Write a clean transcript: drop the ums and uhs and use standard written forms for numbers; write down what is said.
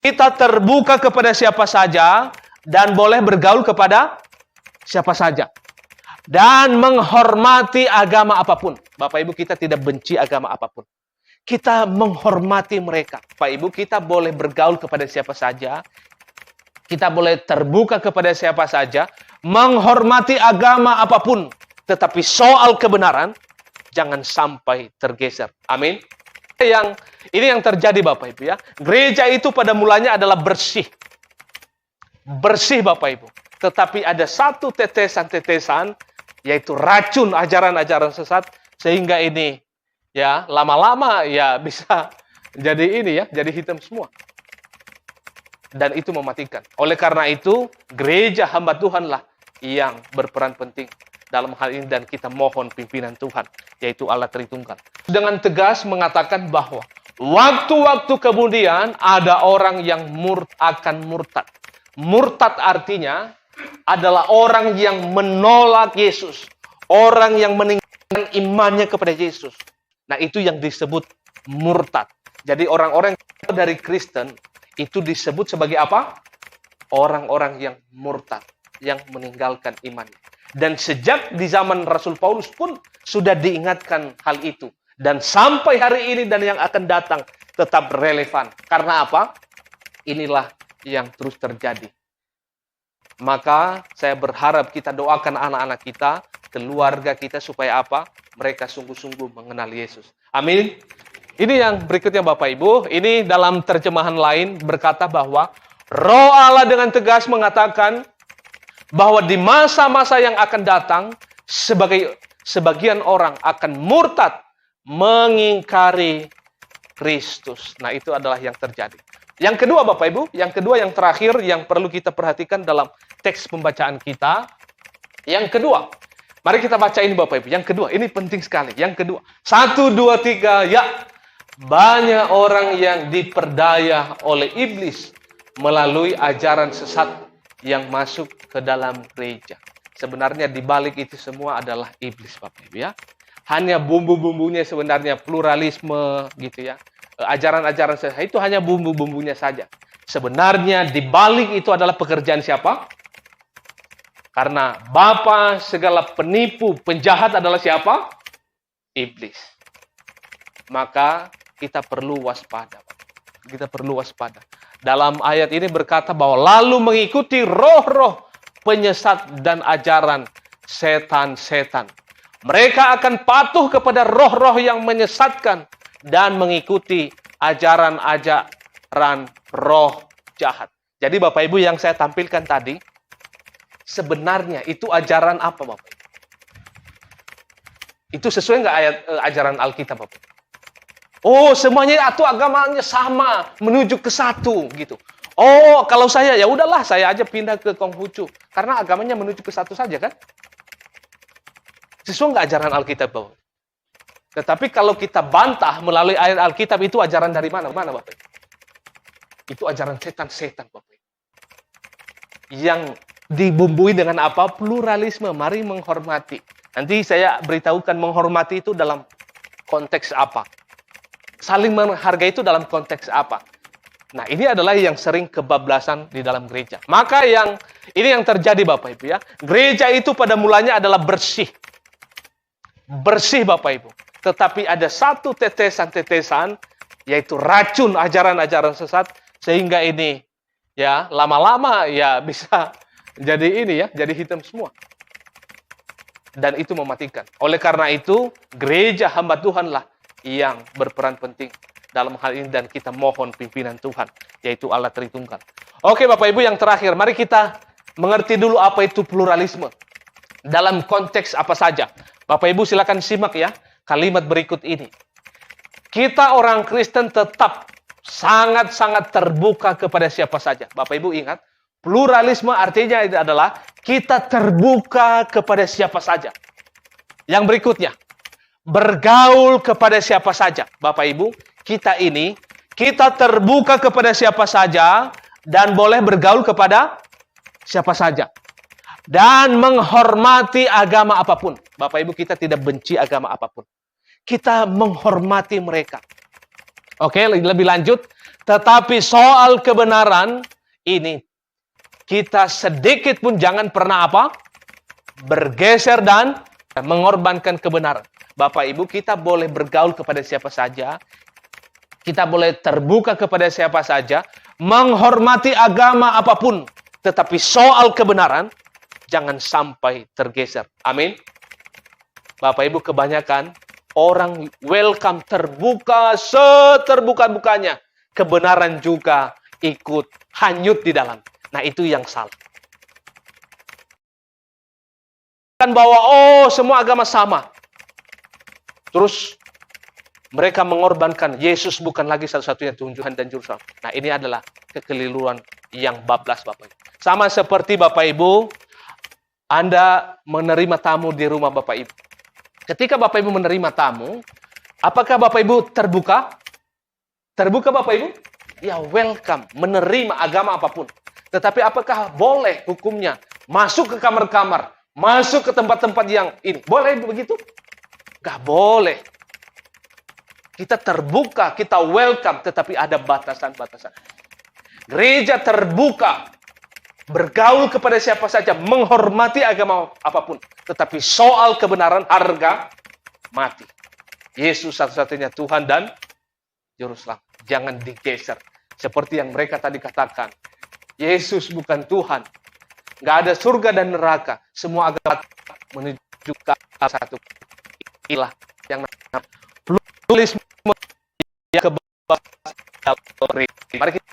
Kita terbuka kepada siapa saja dan boleh bergaul kepada siapa saja. Dan menghormati agama apapun. Bapak Ibu, kita tidak benci agama apapun. Kita menghormati mereka. Bapak Ibu, kita boleh bergaul kepada siapa saja. Kita boleh terbuka kepada siapa saja. Menghormati agama apapun. Tetapi soal kebenaran, jangan sampai tergeser. Amin. Ini yang terjadi Bapak Ibu ya. Gereja itu pada mulanya adalah bersih. Bersih Bapak Ibu. Tetapi ada satu tetesan-tetesan, yaitu racun ajaran-ajaran sesat, sehingga ini ya lama-lama ya bisa jadi ini ya, jadi hitam semua. Dan itu mematikan. Oleh karena itu, gereja hamba Tuhanlah yang berperan penting dalam hal ini, dan kita mohon pimpinan Tuhan, yaitu Allah Tritunggal. Dengan tegas mengatakan bahwa waktu-waktu kemudian ada orang yang akan murtad. Murtad artinya adalah orang yang menolak Yesus. Orang yang meninggalkan imannya kepada Yesus. Nah, itu yang disebut murtad. Jadi orang-orang dari Kristen itu disebut sebagai apa? Orang-orang yang murtad, yang meninggalkan imannya. Dan sejak di zaman Rasul Paulus pun sudah diingatkan hal itu. Dan sampai hari ini dan yang akan datang tetap relevan. Karena apa? Inilah yang terus terjadi. Maka saya berharap kita doakan anak-anak kita, keluarga kita, supaya apa? Mereka sungguh-sungguh mengenal Yesus. Amin. Ini yang berikutnya Bapak Ibu. Ini dalam terjemahan lain berkata bahwa Roh Allah dengan tegas mengatakan bahwa di masa-masa yang akan datang, sebagian orang akan murtad, mengingkari Kristus. Nah, itu adalah yang terjadi. Yang kedua Bapak Ibu, yang kedua yang terakhir yang perlu kita perhatikan dalam teks pembacaan kita. Yang kedua, mari kita baca ini Bapak Ibu. Yang kedua, ini penting sekali. Yang kedua, 1, 2, 3, ya. Banyak orang yang diperdaya oleh iblis melalui ajaran sesat yang masuk ke dalam gereja. Sebenarnya di balik itu semua adalah iblis Bapak Ibu ya. Hanya bumbu-bumbunya sebenarnya pluralisme gitu ya. Ajaran-ajaran sesat itu hanya bumbu-bumbunya saja. Sebenarnya di balik itu adalah pekerjaan siapa? Karena bapa segala penipu, penjahat adalah siapa? Iblis. Maka kita perlu waspada. Kita perlu waspada. Dalam ayat ini berkata bahwa lalu mengikuti roh-roh penyesat dan ajaran setan-setan. Mereka akan patuh kepada roh-roh yang menyesatkan dan mengikuti ajaran-ajaran roh jahat. Jadi Bapak Ibu yang saya tampilkan tadi, sebenarnya itu ajaran apa Bapak Ibu? Itu sesuai nggak ajaran Alkitab Bapak Ibu? Oh, semuanya itu agamanya sama, menuju ke satu gitu. Oh, kalau saya ya udahlah, saya aja pindah ke Konghucu karena agamanya menuju ke satu saja kan? Sesuai nggak ajaran Alkitab Bapak? Tetapi kalau kita bantah melalui ayat Alkitab, itu ajaran dari mana? Mana Bapak? Itu ajaran setan-setan Bapak. Yang dibumbui dengan apa? Pluralisme. Mari menghormati. Nanti saya beritahukan menghormati itu dalam konteks apa. Saling menghargai itu dalam konteks apa. Nah, ini adalah yang sering kebablasan di dalam gereja. Maka ini yang terjadi Bapak Ibu ya. Gereja itu pada mulanya adalah bersih. Bersih Bapak Ibu. Tetapi ada satu tetesan-tetesan, yaitu racun ajaran-ajaran sesat, sehingga ini ya lama-lama ya bisa jadi ini ya, jadi hitam semua. Dan itu mematikan. Oleh karena itu, gereja hamba Tuhanlah yang berperan penting dalam hal ini, dan kita mohon pimpinan Tuhan, yaitu Allah Tritunggal. Oke Bapak Ibu, yang terakhir, mari kita mengerti dulu apa itu pluralisme. Dalam konteks apa saja. Bapak Ibu silakan simak ya kalimat berikut ini. Kita orang Kristen tetap sangat-sangat terbuka kepada siapa saja. Bapak Ibu ingat, pluralisme artinya itu adalah kita terbuka kepada siapa saja. Yang berikutnya, bergaul kepada siapa saja. Bapak Ibu, kita terbuka kepada siapa saja dan boleh bergaul kepada siapa saja. Dan menghormati agama apapun. Bapak Ibu, kita tidak benci agama apapun. Kita menghormati mereka. Oke, lebih lanjut. Tetapi soal kebenaran ini, kita sedikit pun jangan pernah apa? Bergeser dan mengorbankan kebenaran. Bapak Ibu, kita boleh bergaul kepada siapa saja. Kita boleh terbuka kepada siapa saja. Menghormati agama apapun. Tetapi soal kebenaran, jangan sampai tergeser. Amin. Bapak Ibu, kebanyakan orang welcome, terbuka, seterbuka-bukanya. Kebenaran juga ikut hanyut di dalam. Nah, itu yang salah. Kan bahwa, semua agama sama. Terus, mereka mengorbankan Yesus bukan lagi satu-satunya Tuhan dan Juru Selamat. Nah, ini adalah kekeliruan yang bablas, Bapak Ibu. Sama seperti Bapak Ibu, Anda menerima tamu di rumah Bapak Ibu. Ketika Bapak Ibu menerima tamu, apakah Bapak Ibu terbuka? Terbuka Bapak Ibu? Ya, welcome, menerima agama apapun. Tetapi apakah boleh hukumnya masuk ke kamar-kamar, masuk ke tempat-tempat yang ini? Boleh begitu? Gak boleh. Kita terbuka, kita welcome, tetapi ada batasan-batasan. Gereja terbuka, bergaul kepada siapa saja, menghormati agama apapun. Tetapi soal kebenaran, harga mati. Yesus satu-satunya Tuhan dan Juru Selamat. Jangan digeser. Seperti yang mereka tadi katakan. Yesus bukan Tuhan. Nggak ada surga dan neraka. Semua agama menuju ke satu ilah yang pluralisme yang kebebasan. Mari